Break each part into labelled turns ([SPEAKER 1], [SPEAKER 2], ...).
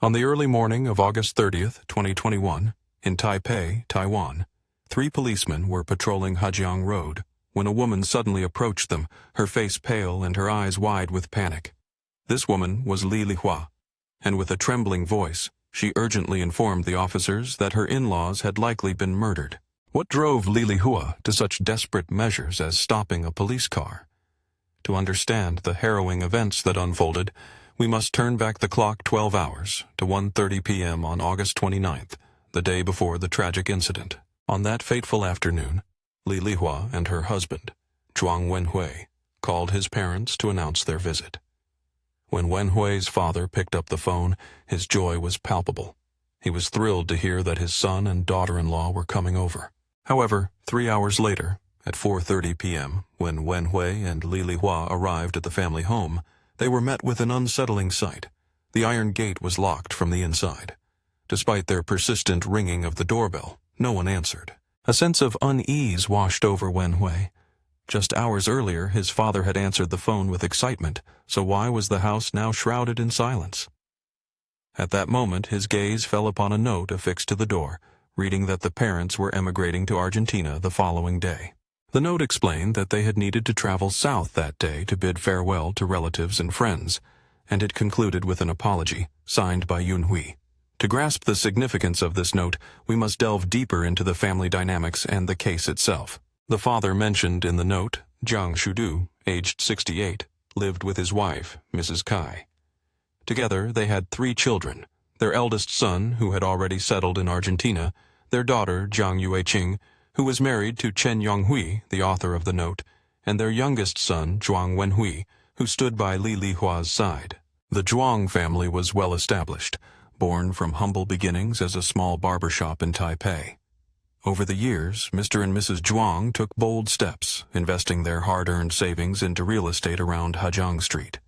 [SPEAKER 1] On the early morning of August 30th, 2021, in Taipei, Taiwan, 3 policemen were patrolling Hajiang Road when a woman suddenly approached them, her face pale and her eyes wide with panic. This woman was Li Lihua, and with a trembling voice, she urgently informed the officers that her in-laws had likely been murdered. What drove Li Lihua to such desperate measures as stopping a police car? To understand the harrowing events that unfolded, we must turn back the clock 12 hours to 1:30 p.m. on August 29th, the day before the tragic incident. On that fateful afternoon, Li Lihua and her husband, Zhuang Wenhui, called his parents to announce their visit. When Wenhui's father picked up the phone, his joy was palpable. He was thrilled to hear that his son and daughter-in-law were coming over. However, 3 hours later, at 4:30 p.m., when Wenhui and Li Lihua arrived at the family home, they were met with an unsettling sight. The iron gate was locked from the inside. Despite their persistent ringing of the doorbell, no one answered. A sense of unease washed over Wenhui. Just hours earlier, his father had answered the phone with excitement, so why was the house now shrouded in silence? At that moment, his gaze fell upon a note affixed to the door, reading that the parents were emigrating to Argentina the following day. The note explained that they had needed to travel south that day to bid farewell to relatives and friends, and it concluded with an apology, signed by Yunhui. To grasp the significance of this note, we must delve deeper into the family dynamics and the case itself. The father mentioned in the note, Jiang Shudu, aged 68, lived with his wife, Mrs. Kai. Together, they had 3 children, their eldest son, who had already settled in Argentina, their daughter, Jiang Yueqing, who was married to Chen Yonghui, the author of the note, and their youngest son, Zhuang Wenhui, who stood by Li Lihua's side. The Zhuang family was well established, born from humble beginnings as a small barber shop in Taipei. Over the years, Mr. and Mrs. Zhuang took bold steps, investing their hard-earned savings into real estate around Hajiang Street.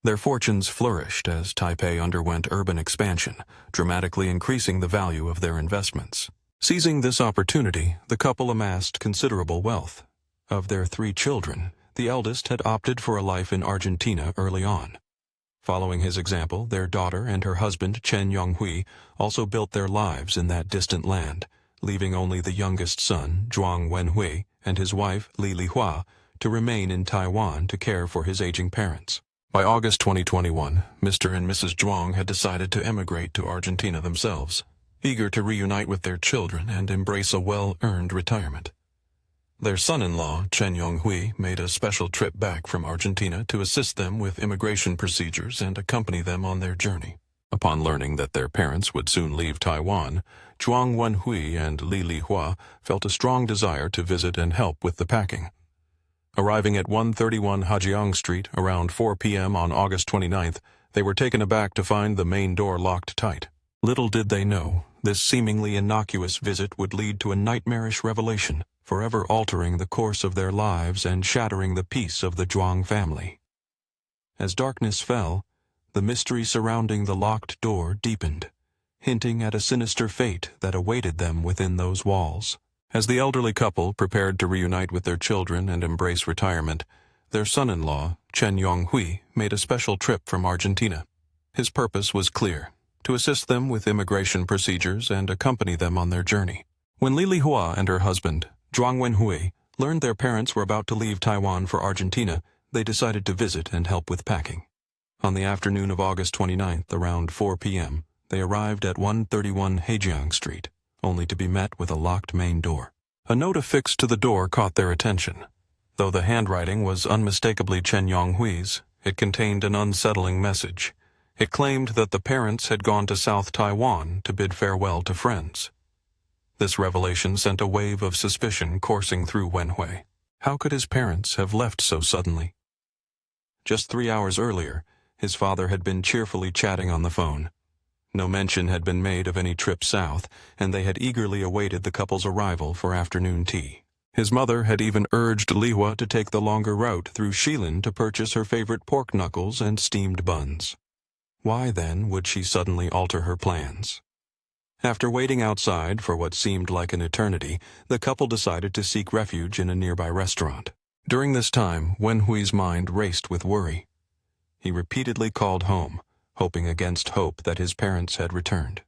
[SPEAKER 1] Their fortunes flourished as Taipei underwent urban expansion, dramatically increasing the value of their investments. Seizing this opportunity, the couple amassed considerable wealth. Of their 3 children, the eldest had opted for a life in Argentina early on. Following his example, their daughter and her husband, Chen Yonghui, also built their lives in that distant land, leaving only the youngest son, Zhuang Wenhui, and his wife, Li Lihua, to remain in Taiwan to care for his aging parents. By August 2021, Mr. and Mrs. Zhuang had decided to emigrate to Argentina themselves, eager to reunite with their children and embrace a well-earned retirement. Their son-in-law, Chen Yonghui, made a special trip back from Argentina to assist them with immigration procedures and accompany them on their journey. Upon learning that their parents would soon leave Taiwan, Zhuang Wenhui and Li Lihua felt a strong desire to visit and help with the packing. Arriving at 131 Hajiang Street around 4 p.m. on August 29th, they were taken aback to find the main door locked tight. Little did they know, this seemingly innocuous visit would lead to a nightmarish revelation, forever altering the course of their lives and shattering the peace of the Zhuang family. As darkness fell, the mystery surrounding the locked door deepened, hinting at a sinister fate that awaited them within those walls. As the elderly couple prepared to reunite with their children and embrace retirement, their son-in-law, Chen Yonghui, made a special trip from Argentina. His purpose was clear: to assist them with immigration procedures and accompany them on their journey. When Li Lihua and her husband, Zhuang Wenhui, learned their parents were about to leave Taiwan for Argentina, they decided to visit and help with packing. On the afternoon of August 29th, around 4 p.m., they arrived at 131 Hajiang Street, only to be met with a locked main door. A note affixed to the door caught their attention. Though the handwriting was unmistakably Chen Yonghui's, it contained an unsettling message. It claimed that the parents had gone to South Taiwan to bid farewell to friends. This revelation sent a wave of suspicion coursing through Wenhui. How could his parents have left so suddenly? Just 3 hours earlier, his father had been cheerfully chatting on the phone. No mention had been made of any trip south, and they had eagerly awaited the couple's arrival for afternoon tea. His mother had even urged Lihua to take the longer route through Shilin to purchase her favorite pork knuckles and steamed buns. Why, then, would she suddenly alter her plans? After waiting outside for what seemed like an eternity, the couple decided to seek refuge in a nearby restaurant. During this time, Wenhui's mind raced with worry. He repeatedly called home, hoping against hope that his parents had returned.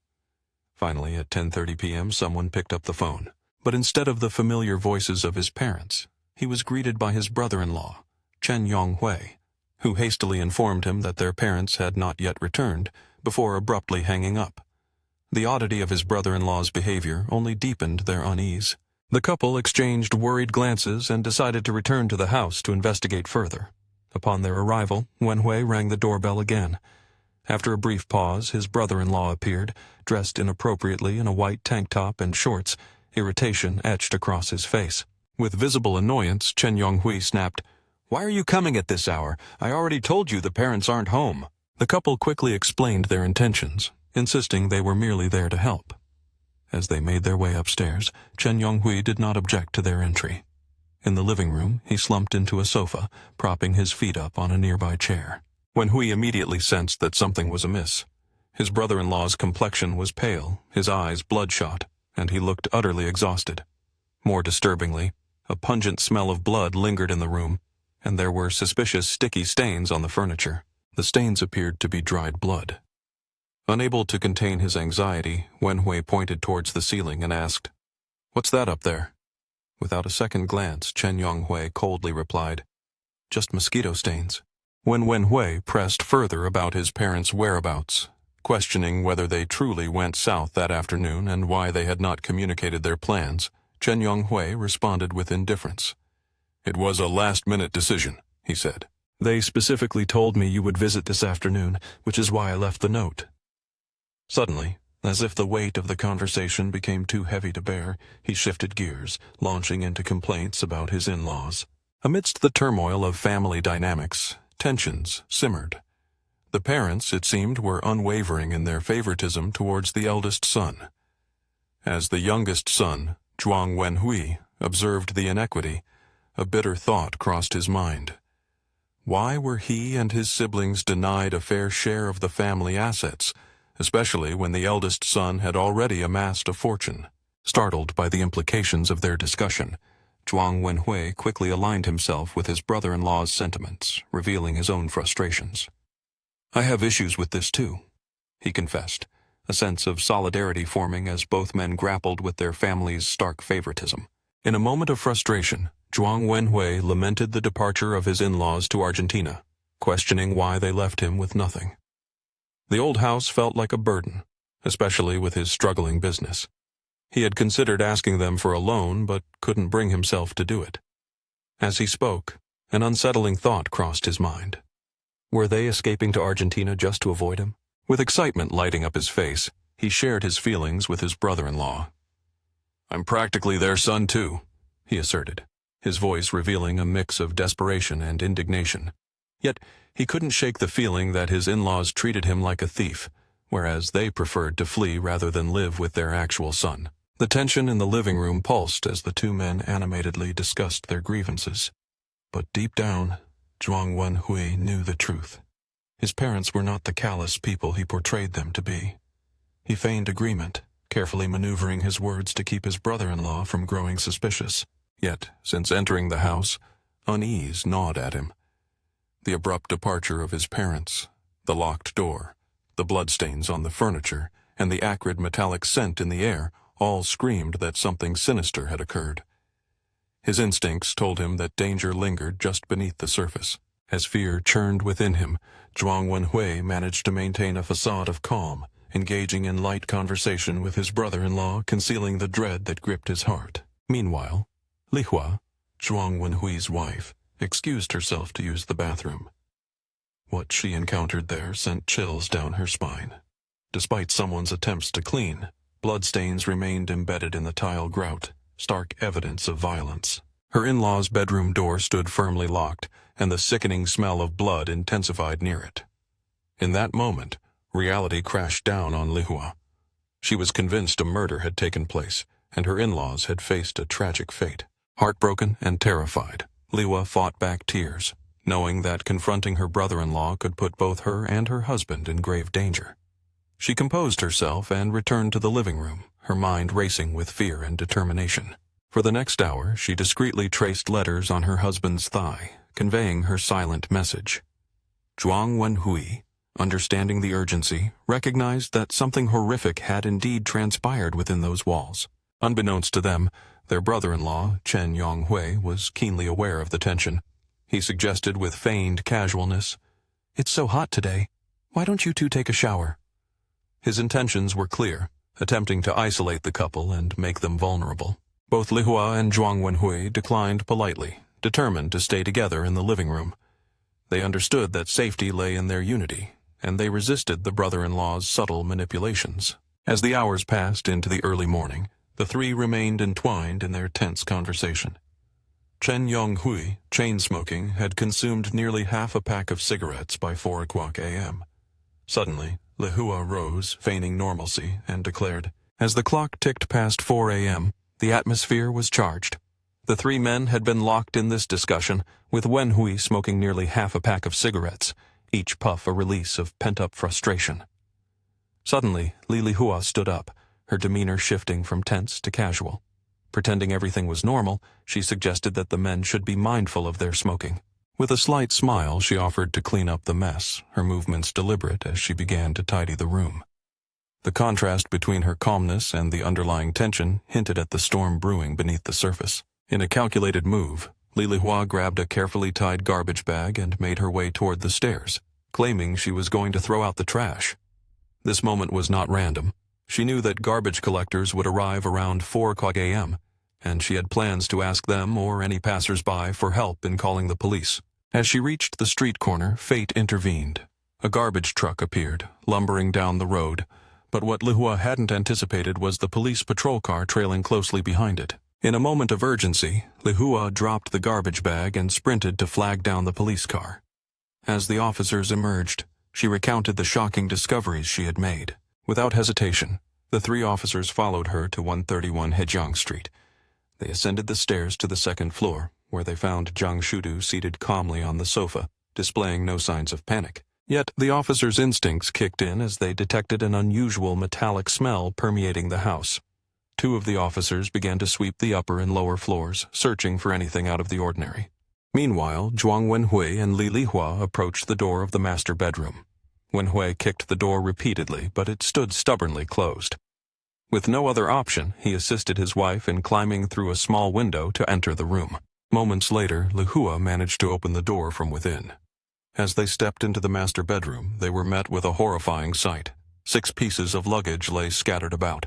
[SPEAKER 1] Finally, at 10:30 p.m., someone picked up the phone. But instead of the familiar voices of his parents, he was greeted by his brother-in-law, Chen Yonghui, who hastily informed him that their parents had not yet returned, before abruptly hanging up. The oddity of his brother-in-law's behavior only deepened their unease. The couple exchanged worried glances and decided to return to the house to investigate further. Upon their arrival, Wenhui rang the doorbell again. After a brief pause, his brother-in-law appeared, dressed inappropriately in a white tank top and shorts, irritation etched across his face. With visible annoyance, Chen Yonghui snapped, "Why are you coming at this hour? I already told you the parents aren't home." The couple quickly explained their intentions, insisting they were merely there to help. As they made their way upstairs, Chen Yonghui did not object to their entry. In the living room, he slumped into a sofa, propping his feet up on a nearby chair. Wenhui immediately sensed that something was amiss. His brother-in-law's complexion was pale, his eyes bloodshot, and he looked utterly exhausted. More disturbingly, a pungent smell of blood lingered in the room, and there were suspicious sticky stains on the furniture. The stains appeared to be dried blood. Unable to contain his anxiety, Wenhui pointed towards the ceiling and asked, "What's that up there?" Without a second glance, Chen Yonghui coldly replied, "Just mosquito stains." When Wenhui pressed further about his parents' whereabouts, questioning whether they truly went south that afternoon and why they had not communicated their plans, Chen Yonghui responded with indifference. "It was a last-minute decision," he said. "They specifically told me you would visit this afternoon, which is why I left the note." Suddenly, as if the weight of the conversation became too heavy to bear, he shifted gears, launching into complaints about his in-laws. Amidst the turmoil of family dynamics, tensions simmered. The parents, it seemed, were unwavering in their favoritism towards the eldest son. As the youngest son, Zhuang Wenhui, observed the inequity, a bitter thought crossed his mind. Why were he and his siblings denied a fair share of the family assets, especially when the eldest son had already amassed a fortune? Startled by the implications of their discussion, Zhuang Wenhui quickly aligned himself with his brother-in-law's sentiments, revealing his own frustrations. "I have issues with this too," he confessed, a sense of solidarity forming as both men grappled with their family's stark favoritism. In a moment of frustration, Zhuang Wenhui lamented the departure of his in-laws to Argentina, questioning why they left him with nothing. The old house felt like a burden, especially with his struggling business. He had considered asking them for a loan, but couldn't bring himself to do it. As he spoke, an unsettling thought crossed his mind. Were they escaping to Argentina just to avoid him? With excitement lighting up his face, he shared his feelings with his brother-in-law. "I'm practically their son too," he asserted, his voice revealing a mix of desperation and indignation. Yet he couldn't shake the feeling that his in-laws treated him like a thief, whereas they preferred to flee rather than live with their actual son. The tension in the living room pulsed as the two men animatedly discussed their grievances. But deep down, Zhuang Wenhui knew the truth. His parents were not the callous people he portrayed them to be. He feigned agreement, carefully maneuvering his words to keep his brother-in-law from growing suspicious. Yet, since entering the house, unease gnawed at him. The abrupt departure of his parents, the locked door, the bloodstains on the furniture, and the acrid metallic scent in the air all screamed that something sinister had occurred. His instincts told him that danger lingered just beneath the surface. As fear churned within him, Zhuang Wenhui managed to maintain a facade of calm, engaging in light conversation with his brother-in-law, concealing the dread that gripped his heart. Meanwhile, Li Hua, Zhuang Wenhui's wife, excused herself to use the bathroom. What she encountered there sent chills down her spine. Despite someone's attempts to clean, bloodstains remained embedded in the tile grout, stark evidence of violence. Her in-law's bedroom door stood firmly locked, and the sickening smell of blood intensified near it. In that moment, reality crashed down on Li Hua. She was convinced a murder had taken place, and her in-laws had faced a tragic fate. Heartbroken and terrified, Li Hua fought back tears, knowing that confronting her brother-in-law could put both her and her husband in grave danger. She composed herself and returned to the living room, her mind racing with fear and determination. For the next hour, she discreetly traced letters on her husband's thigh, conveying her silent message. Zhuang Wenhui, understanding the urgency, recognized that something horrific had indeed transpired within those walls. Unbeknownst to them, their brother-in-law, Chen Yonghui, was keenly aware of the tension. He suggested with feigned casualness, "It's so hot today. Why don't you two take a shower?" His intentions were clear, attempting to isolate the couple and make them vulnerable. Both Li Hua and Zhuang Wenhui declined politely, determined to stay together in the living room. They understood that safety lay in their unity, and they resisted the brother-in-law's subtle manipulations. As the hours passed into the early morning, the three remained entwined in their tense conversation. Chen Yonghui, chain-smoking, had consumed nearly half a pack of cigarettes by 4 o'clock a.m. Suddenly, Li Hua rose, feigning normalcy, and declared, as the clock ticked past 4 a.m., the atmosphere was charged. The three men had been locked in this discussion, with Wenhui smoking nearly half a pack of cigarettes, each puff a release of pent-up frustration. Suddenly, Li Hua stood up, her demeanor shifting from tense to casual. Pretending everything was normal, she suggested that the men should be mindful of their smoking. With a slight smile, she offered to clean up the mess, her movements deliberate as she began to tidy the room. The contrast between her calmness and the underlying tension hinted at the storm brewing beneath the surface. In a calculated move, Li Hua grabbed a carefully tied garbage bag and made her way toward the stairs, claiming she was going to throw out the trash. This moment was not random. She knew that garbage collectors would arrive around 4 o'clock a.m., and she had plans to ask them or any passers-by for help in calling the police. As she reached the street corner, fate intervened. A garbage truck appeared, lumbering down the road, but what Li Hua hadn't anticipated was the police patrol car trailing closely behind it. In a moment of urgency, Li Hua dropped the garbage bag and sprinted to flag down the police car. As the officers emerged, she recounted the shocking discoveries she had made. Without hesitation, the three officers followed her to 131 Hejiang Street. They ascended the stairs to the second floor, where they found Zhang Shudu seated calmly on the sofa, displaying no signs of panic. Yet the officers' instincts kicked in as they detected an unusual metallic smell permeating the house. Two of the officers began to sweep the upper and lower floors, searching for anything out of the ordinary. Meanwhile, Zhuang Wenhui and Li Hua approached the door of the master bedroom. Wenhui kicked the door repeatedly, but it stood stubbornly closed. With no other option, he assisted his wife in climbing through a small window to enter the room. Moments later, Li Hua managed to open the door from within. As they stepped into the master bedroom, they were met with a horrifying sight. 6 pieces of luggage lay scattered about.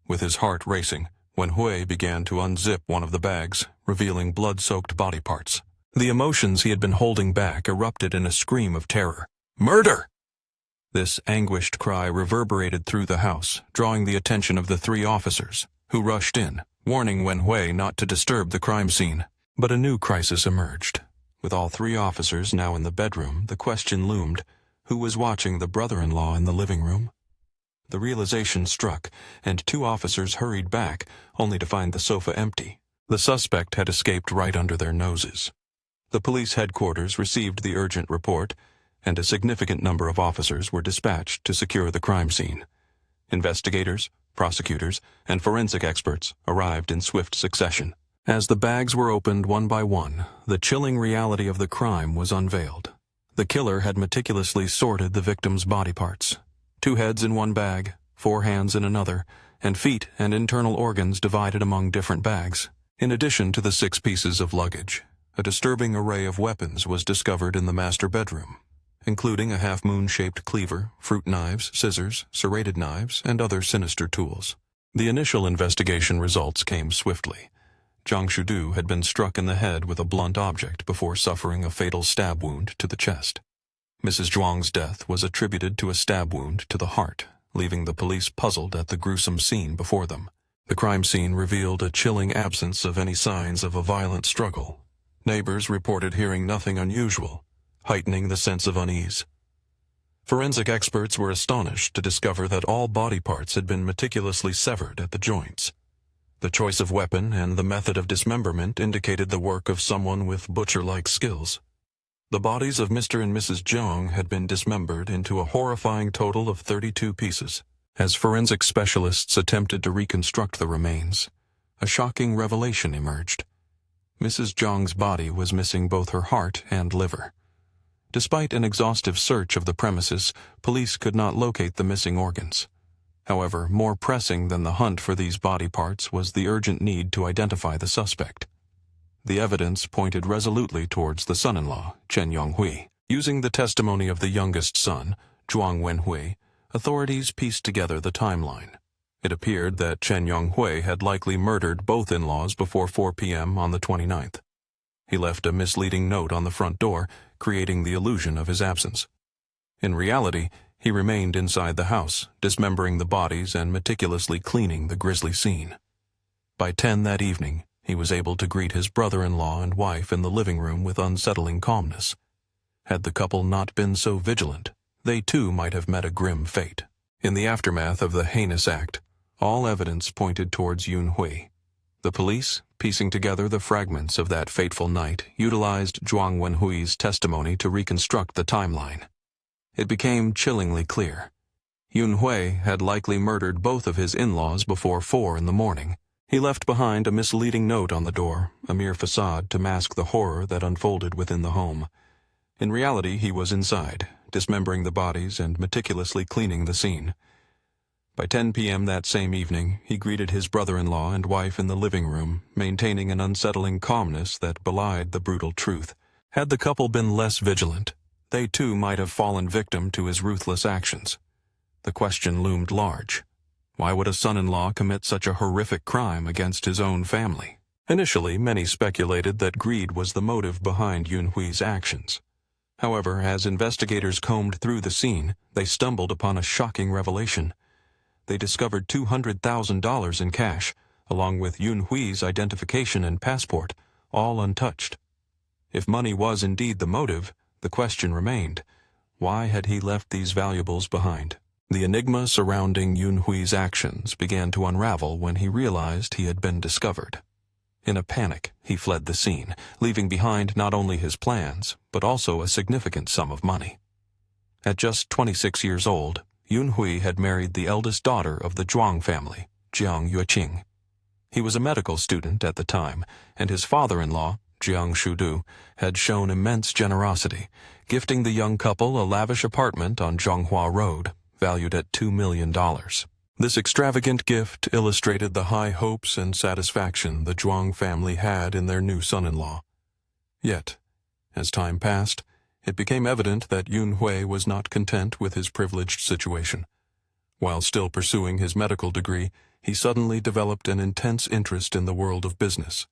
[SPEAKER 1] With his heart racing, Wenhui began to unzip one of the bags, revealing blood-soaked body parts. The emotions he had been holding back erupted in a scream of terror. "Murder!" This anguished cry reverberated through the house, drawing the attention of the 3 officers, who rushed in, warning Wenhui not to disturb the crime scene. But a new crisis emerged. With all 3 officers now in the bedroom, the question loomed, who was watching the brother-in-law in the living room? The realization struck, and 2 officers hurried back, only to find the sofa empty. The suspect had escaped right under their noses. The police headquarters received the urgent report, and a significant number of officers were dispatched to secure the crime scene. Investigators, prosecutors, and forensic experts arrived in swift succession. As the bags were opened one by one, the chilling reality of the crime was unveiled. The killer had meticulously sorted the victim's body parts. 2 heads in one bag, 4 hands in another, and feet and internal organs divided among different bags. In addition to the 6 pieces of luggage, a disturbing array of weapons was discovered in the master bedroom, including a half-moon-shaped cleaver, fruit knives, scissors, serrated knives, and other sinister tools. The initial investigation results came swiftly. Zhang Shudu had been struck in the head with a blunt object before suffering a fatal stab wound to the chest. Mrs. Zhuang's death was attributed to a stab wound to the heart, leaving the police puzzled at the gruesome scene before them. The crime scene revealed a chilling absence of any signs of a violent struggle. Neighbors reported hearing nothing unusual, heightening the sense of unease. Forensic experts were astonished to discover that all body parts had been meticulously severed at the joints. The choice of weapon and the method of dismemberment indicated the work of someone with butcher-like skills. The bodies of Mr. and Mrs. Zhang had been dismembered into a horrifying total of 32 pieces. As forensic specialists attempted to reconstruct the remains, a shocking revelation emerged. Mrs. Zhang's body was missing both her heart and liver. Despite an exhaustive search of the premises, police could not locate the missing organs. However, more pressing than the hunt for these body parts was the urgent need to identify the suspect. The evidence pointed resolutely towards the son-in-law, Chen Yonghui. Using the testimony of the youngest son, Zhuang Wenhui, authorities pieced together the timeline. It appeared that Chen Yonghui had likely murdered both in-laws before 4 p.m. on the 29th. He left a misleading note on the front door, creating the illusion of his absence. In reality, he remained inside the house, dismembering the bodies and meticulously cleaning the grisly scene. By 10 that evening, he was able to greet his brother-in-law and wife in the living room with unsettling calmness. Had the couple not been so vigilant, they too might have met a grim fate. In the aftermath of the heinous act, all evidence pointed towards Yun Hui. The police, piecing together the fragments of that fateful night, utilized Zhuang Wenhui's testimony to reconstruct the timeline. It became chillingly clear. Yun Hui had likely murdered both of his in-laws before 4 in the morning. He left behind a misleading note on the door, a mere facade to mask the horror that unfolded within the home. In reality, he was inside, dismembering the bodies and meticulously cleaning the scene. By 10 p.m. that same evening, he greeted his brother-in-law and wife in the living room, maintaining an unsettling calmness that belied the brutal truth. Had the couple been less vigilant, they too might have fallen victim to his ruthless actions. The question loomed large. Why would a son-in-law commit such a horrific crime against his own family? Initially, many speculated that greed was the motive behind Yun Hui's actions. However, as investigators combed through the scene, they stumbled upon a shocking revelation. They discovered $200,000 in cash, along with Yun Hui's identification and passport, all untouched. If money was indeed the motive, the question remained, why had he left these valuables behind? The enigma surrounding Yun Hui's actions began to unravel when he realized he had been discovered. In a panic, he fled the scene, leaving behind not only his plans, but also a significant sum of money. At just 26 years old, Yun Hui had married the eldest daughter of the Zhuang family, Jiang Yueqing. He was a medical student at the time, and his father-in-law, Jiang Shudu, had shown immense generosity, gifting the young couple a lavish apartment on Zhonghua Road, valued at $2 million. This extravagant gift illustrated the high hopes and satisfaction the Zhuang family had in their new son-in-law. Yet, as time passed, it became evident that Yun Hui was not content with his privileged situation. While still pursuing his medical degree, he suddenly developed an intense interest in the world of business.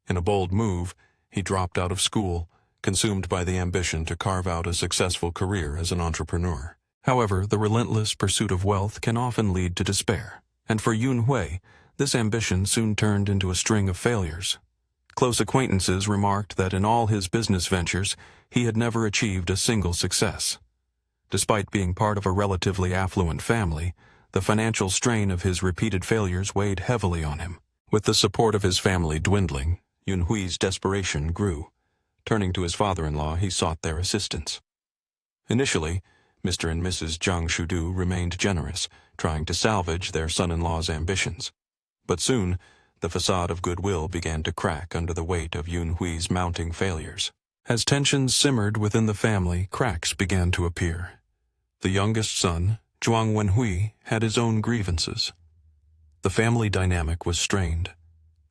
[SPEAKER 1] In a bold move, he dropped out of school, consumed by the ambition to carve out a successful career as an entrepreneur. However, the relentless pursuit of wealth can often lead to despair, and for Yun Hui, this ambition soon turned into a string of failures. Close acquaintances remarked that in all his business ventures, he had never achieved a single success. Despite being part of a relatively affluent family, the financial strain of his repeated failures weighed heavily on him. With the support of his family dwindling, Yun Hui's desperation grew. Turning to his father-in-law, he sought their assistance. Initially, Mr. and Mrs. Jiang Shudu remained generous, trying to salvage their son-in-law's ambitions. But soon, the facade of goodwill began to crack under the weight of Yun Hui's mounting failures. As tensions simmered within the family, cracks began to appear. The youngest son, Zhuang Wenhui, had his own grievances. The family dynamic was strained.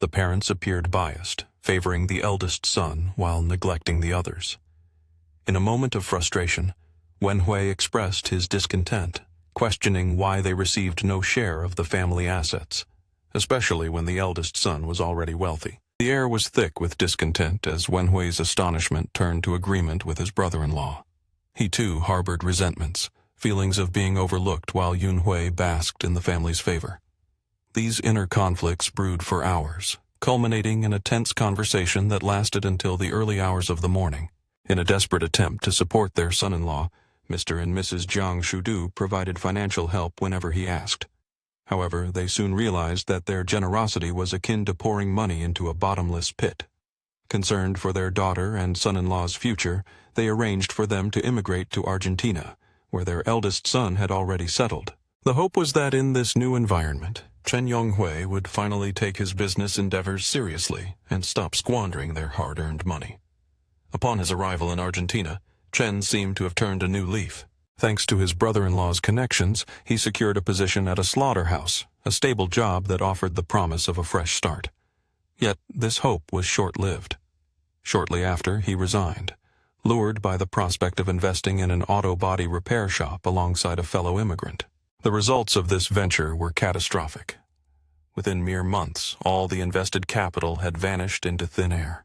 [SPEAKER 1] The parents appeared biased, favoring the eldest son while neglecting the others. In a moment of frustration, Wenhui expressed his discontent, questioning why they received no share of the family assets, especially when the eldest son was already wealthy. The air was thick with discontent as Wenhui's astonishment turned to agreement with his brother-in-law. He too harbored resentments, feelings of being overlooked while Yun Hui basked in the family's favor. These inner conflicts brewed for hours, culminating in a tense conversation that lasted until the early hours of the morning. In a desperate attempt to support their son-in-law, Mr. and Mrs. Jiang Shudu provided financial help whenever he asked. However, they soon realized that their generosity was akin to pouring money into a bottomless pit. Concerned for their daughter and son-in-law's future, they arranged for them to immigrate to Argentina, where their eldest son had already settled. The hope was that in this new environment, Chen Yonghui would finally take his business endeavors seriously and stop squandering their hard-earned money. Upon his arrival in Argentina, Chen seemed to have turned a new leaf. Thanks to his brother-in-law's connections, he secured a position at a slaughterhouse, a stable job that offered the promise of a fresh start. Yet this hope was short-lived. Shortly after, he resigned, lured by the prospect of investing in an auto body repair shop alongside a fellow immigrant. The results of this venture were catastrophic. Within mere months, all the invested capital had vanished into thin air.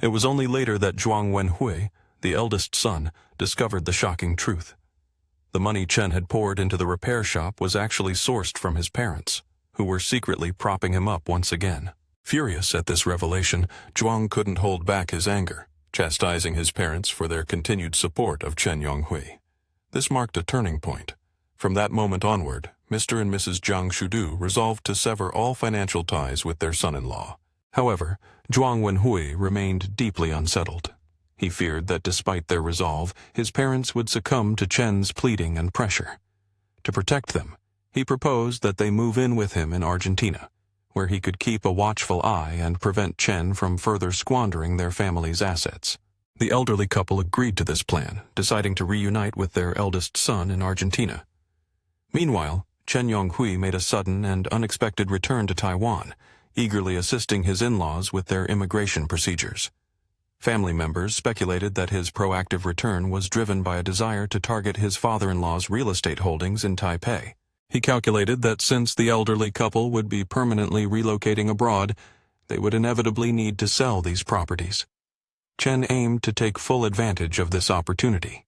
[SPEAKER 1] It was only later that Zhuang Wenhui, the eldest son, discovered the shocking truth. The money Chen had poured into the repair shop was actually sourced from his parents, who were secretly propping him up once again. Furious at this revelation, Zhuang couldn't hold back his anger, chastising his parents for their continued support of Chen Yonghui. This marked a turning point. From that moment onward, Mr. and Mrs. Jiang Shudu resolved to sever all financial ties with their son-in-law. However, Zhuang Wenhui remained deeply unsettled. He feared that despite their resolve, his parents would succumb to Chen's pleading and pressure. To protect them, he proposed that they move in with him in Argentina, where he could keep a watchful eye and prevent Chen from further squandering their family's assets. The elderly couple agreed to this plan, deciding to reunite with their eldest son in Argentina. Meanwhile, Chen Yonghui made a sudden and unexpected return to Taiwan, eagerly assisting his in-laws with their immigration procedures. Family members speculated that his proactive return was driven by a desire to target his father-in-law's real estate holdings in Taipei. He calculated that since the elderly couple would be permanently relocating abroad, they would inevitably need to sell these properties. Chen aimed to take full advantage of this opportunity.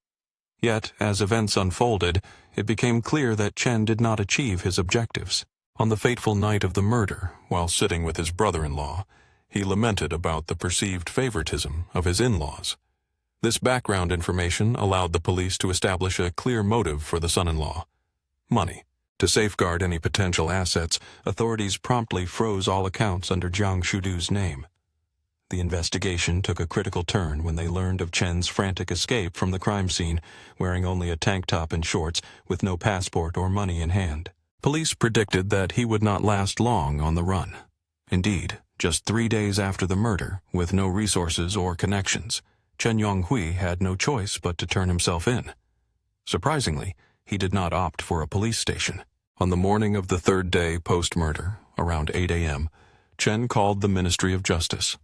[SPEAKER 1] Yet, as events unfolded, it became clear that Chen did not achieve his objectives. On the fateful night of the murder, while sitting with his brother-in-law, he lamented about the perceived favoritism of his in-laws. This background information allowed the police to establish a clear motive for the son-in-law: money. To safeguard any potential assets, authorities promptly froze all accounts under Jiang Shudu's name. The investigation took a critical turn when they learned of Chen's frantic escape from the crime scene, wearing only a tank top and shorts, with no passport or money in hand. Police predicted that he would not last long on the run. Indeed, just 3 days after the murder, with no resources or connections, Chen Yonghui had no choice but to turn himself in. Surprisingly, he did not opt for a police station. On the morning of the third day post-murder, around 8 a.m., Chen called the Ministry of Justice.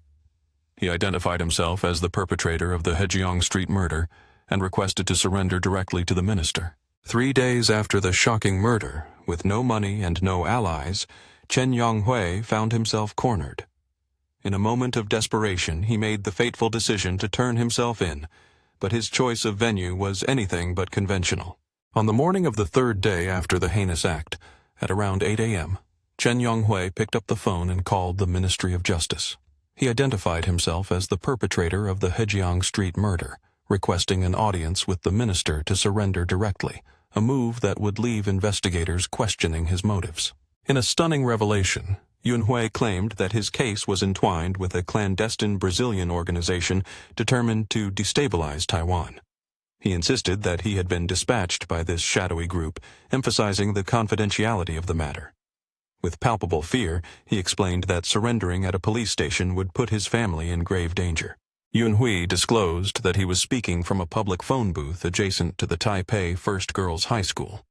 [SPEAKER 1] He identified himself as the perpetrator of the Hejiang Street murder and requested to surrender directly to the minister. 3 days after the shocking murder, with no money and no allies, Chen Yonghui found himself cornered. In a moment of desperation, he made the fateful decision to turn himself in, but his choice of venue was anything but conventional. On the morning of the third day after the heinous act, at around 8 a.m., Chen Yonghui picked up the phone and called the Ministry of Justice. He identified himself as the perpetrator of the Hejiang Street murder, requesting an audience with the minister to surrender directly, a move that would leave investigators questioning his motives. In a stunning revelation, Yunhui claimed that his case was entwined with a clandestine Brazilian organization determined to destabilize Taiwan. He insisted that he had been dispatched by this shadowy group, emphasizing the confidentiality of the matter. With palpable fear, he explained that surrendering at a police station would put his family in grave danger. Yunhui disclosed that he was speaking from a public phone booth adjacent to the Taipei First Girls High School.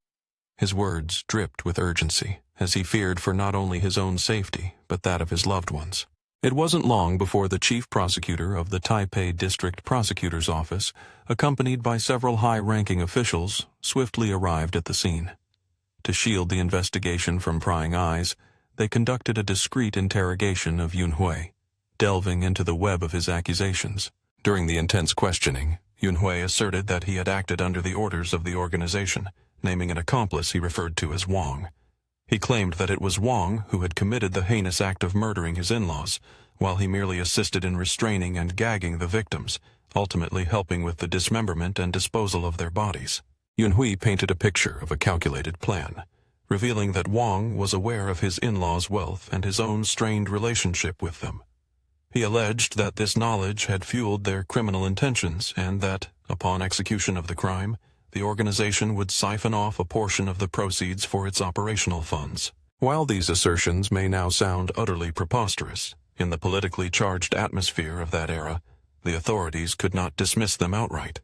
[SPEAKER 1] His words dripped with urgency, as he feared for not only his own safety, but that of his loved ones. It wasn't long before the chief prosecutor of the Taipei District Prosecutor's Office, accompanied by several high-ranking officials, swiftly arrived at the scene. To shield the investigation from prying eyes, they conducted a discreet interrogation of Yunhui, delving into the web of his accusations. During the intense questioning, Yunhui asserted that he had acted under the orders of the organization, naming an accomplice he referred to as Wang. He claimed that it was Wang who had committed the heinous act of murdering his in-laws, while he merely assisted in restraining and gagging the victims, ultimately helping with the dismemberment and disposal of their bodies. Yunhui painted a picture of a calculated plan, revealing that Wang was aware of his in-laws' wealth and his own strained relationship with them. He alleged that this knowledge had fueled their criminal intentions and that, upon execution of the crime, the organization would siphon off a portion of the proceeds for its operational funds. While these assertions may now sound utterly preposterous, in the politically charged atmosphere of that era, the authorities could not dismiss them outright.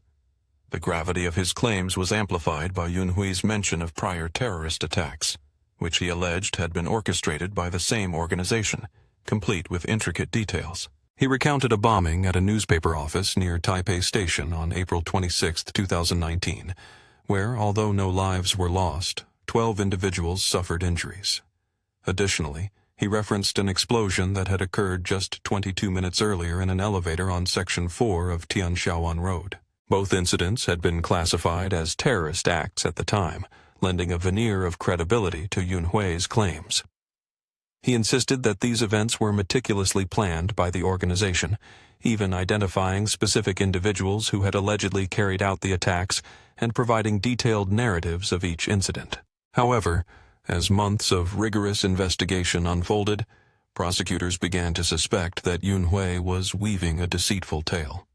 [SPEAKER 1] The gravity of his claims was amplified by Yunhui's mention of prior terrorist attacks, which he alleged had been orchestrated by the same organization, complete with intricate details. He recounted a bombing at a newspaper office near Taipei Station on April 26, 2019, where, although no lives were lost, 12 individuals suffered injuries. Additionally, he referenced an explosion that had occurred just 22 minutes earlier in an elevator on Section 4 of Tianshaoan Road. Both incidents had been classified as terrorist acts at the time, lending a veneer of credibility to Yunhui's claims. He insisted that these events were meticulously planned by the organization, even identifying specific individuals who had allegedly carried out the attacks and providing detailed narratives of each incident. However, as months of rigorous investigation unfolded, prosecutors began to suspect that Yunhui was weaving a deceitful tale.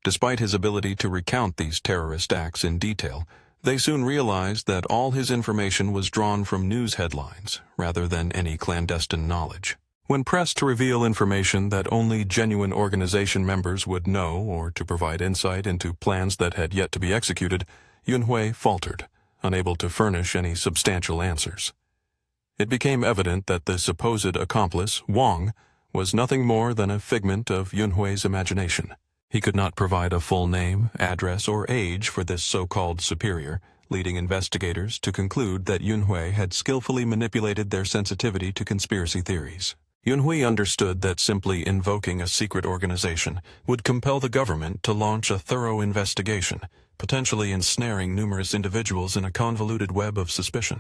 [SPEAKER 1] Despite his ability to recount these terrorist acts in detail, they soon realized that all his information was drawn from news headlines rather than any clandestine knowledge. When pressed to reveal information that only genuine organization members would know or to provide insight into plans that had yet to be executed, Yunhui faltered, unable to furnish any substantial answers. It became evident that the supposed accomplice, Wang, was nothing more than a figment of Yunhui's imagination. He could not provide a full name, address, or age for this so-called superior, leading investigators to conclude that Yunhui had skillfully manipulated their sensitivity to conspiracy theories. Yunhui understood that simply invoking a secret organization would compel the government to launch a thorough investigation, potentially ensnaring numerous individuals in a convoluted web of suspicion.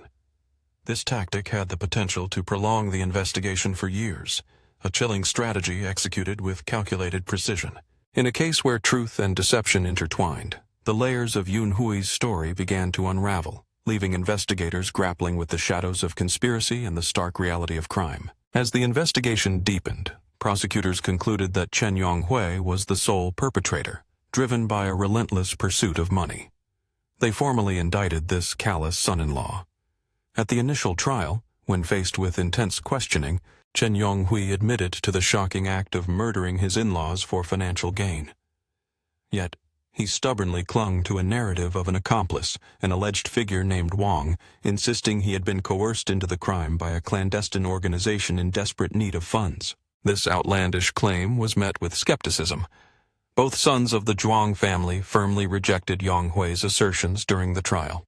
[SPEAKER 1] This tactic had the potential to prolong the investigation for years, a chilling strategy executed with calculated precision. In a case where truth and deception intertwined, the layers of Yunhui's story began to unravel, leaving investigators grappling with the shadows of conspiracy and the stark reality of crime. As the investigation deepened, prosecutors concluded that Chen Yonghui was the sole perpetrator, driven by a relentless pursuit of money. They formally indicted this callous son-in-law. At the initial trial, when faced with intense questioning, Chen Yonghui admitted to the shocking act of murdering his in-laws for financial gain. Yet, he stubbornly clung to a narrative of an accomplice, an alleged figure named Wang, insisting he had been coerced into the crime by a clandestine organization in desperate need of funds. This outlandish claim was met with skepticism. Both sons of the Zhuang family firmly rejected Yonghui's assertions during the trial.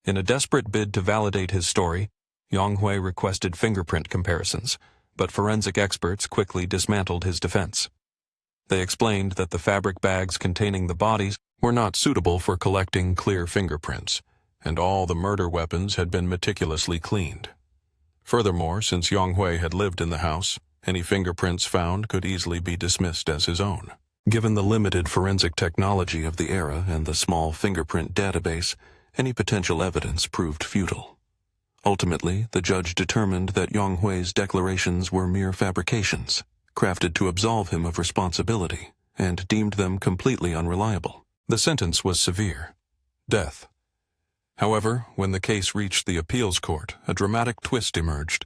[SPEAKER 1] In a desperate bid to validate his story, Yonghui requested fingerprint comparisons, but forensic experts quickly dismantled his defense. They explained that the fabric bags containing the bodies were not suitable for collecting clear fingerprints, and all the murder weapons had been meticulously cleaned. Furthermore, since Yonghui had lived in the house, any fingerprints found could easily be dismissed as his own. Given the limited forensic technology of the era and the small fingerprint database, any potential evidence proved futile. Ultimately, the judge determined that Yonghui's declarations were mere fabrications, crafted to absolve him of responsibility, and deemed them completely unreliable. The sentence was severe: death. However, when the case reached the appeals court, a dramatic twist emerged.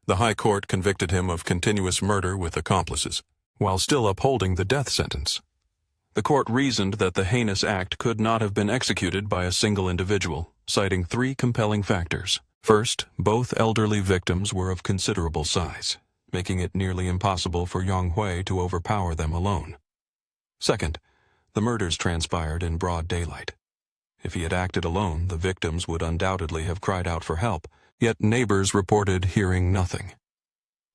[SPEAKER 1] The High Court convicted him of continuous murder with accomplices, while still upholding the death sentence. The court reasoned that the heinous act could not have been executed by a single individual, citing three compelling factors. First, both elderly victims were of considerable size, making it nearly impossible for Yonghui to overpower them alone. Second, the murders transpired in broad daylight. If he had acted alone, the victims would undoubtedly have cried out for help, yet neighbors reported hearing nothing.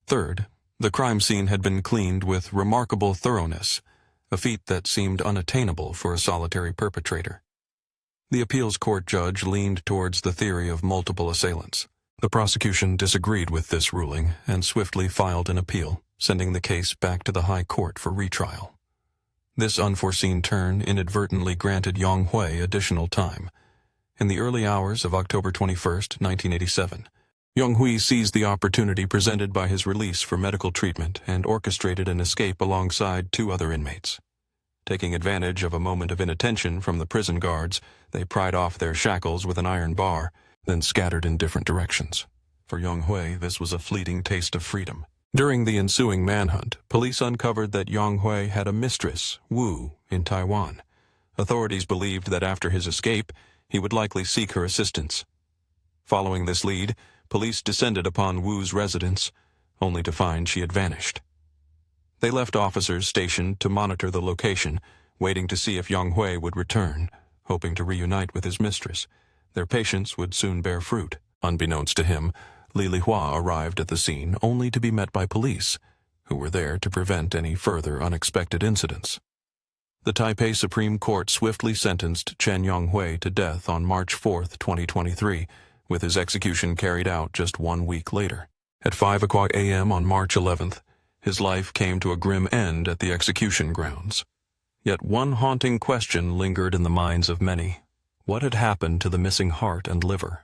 [SPEAKER 1] Third, the crime scene had been cleaned with remarkable thoroughness, a feat that seemed unattainable for a solitary perpetrator. The appeals court judge leaned towards the theory of multiple assailants. The prosecution disagreed with this ruling and swiftly filed an appeal, sending the case back to the High Court for retrial. This unforeseen turn inadvertently granted Yonghui additional time. In the early hours of October 21, 1987, Yonghui seized the opportunity presented by his release for medical treatment and orchestrated an escape alongside two other inmates. Taking advantage of a moment of inattention from the prison guards, they pried off their shackles with an iron bar, then scattered in different directions. For Yonghui, this was a fleeting taste of freedom. During the ensuing manhunt, police uncovered that Yonghui had a mistress, Wu, in Taiwan, Authorities believed that after his escape, he would likely seek her assistance. Following this lead, police descended upon Wu's residence, only to find she had vanished. They left officers stationed to monitor the location, waiting to see if Yang Hui would return, hoping to reunite with his mistress. Their patience would soon bear fruit. Unbeknownst to him, Li Lihua arrived at the scene only to be met by police, who were there to prevent any further unexpected incidents. The Taipei Supreme Court swiftly sentenced Chen Yonghui to death on March 4, 2023, with his execution carried out just 1 week later. At 5 a.m. on March 11th, his life came to a grim end at the execution grounds. Yet one haunting question lingered in the minds of many. What had happened to the missing heart and liver?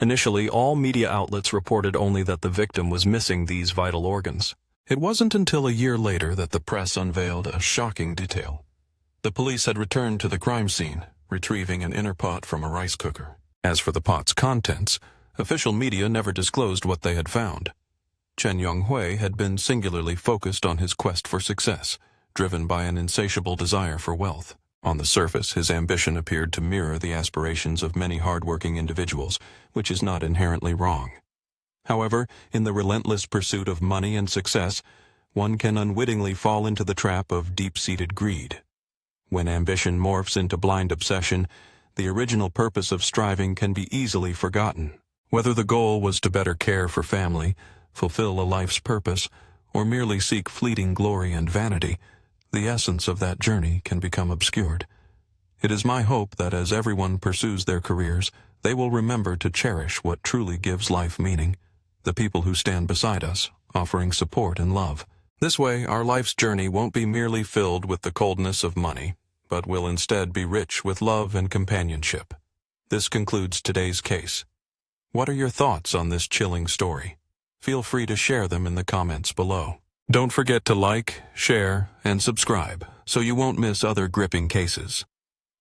[SPEAKER 1] Initially, all media outlets reported only that the victim was missing these vital organs. It wasn't until a year later that the press unveiled a shocking detail. The police had returned to the crime scene, retrieving an inner pot from a rice cooker. As for the pot's contents, official media never disclosed what they had found. Chen Yonghui had been singularly focused on his quest for success, driven by an insatiable desire for wealth. On the surface, his ambition appeared to mirror the aspirations of many hardworking individuals, which is not inherently wrong. However, in the relentless pursuit of money and success, one can unwittingly fall into the trap of deep-seated greed. When ambition morphs into blind obsession, the original purpose of striving can be easily forgotten. Whether the goal was to better care for family, fulfill a life's purpose, or merely seek fleeting glory and vanity, the essence of that journey can become obscured. It is my hope that as everyone pursues their careers, they will remember to cherish what truly gives life meaning, the people who stand beside us, offering support and love. This way, our life's journey won't be merely filled with the coldness of money, but will instead be rich with love and companionship. This concludes today's case. What are your thoughts on this chilling story? Feel free to share them in the comments below. Don't forget to like, share, and subscribe so you won't miss other gripping cases.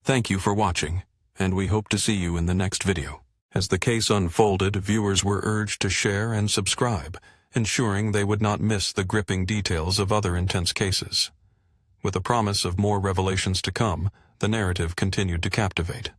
[SPEAKER 1] Thank you for watching, and we hope to see you in the next video. As the case unfolded, viewers were urged to share and subscribe, ensuring they would not miss the gripping details of other intense cases. With a promise of more revelations to come, the narrative continued to captivate.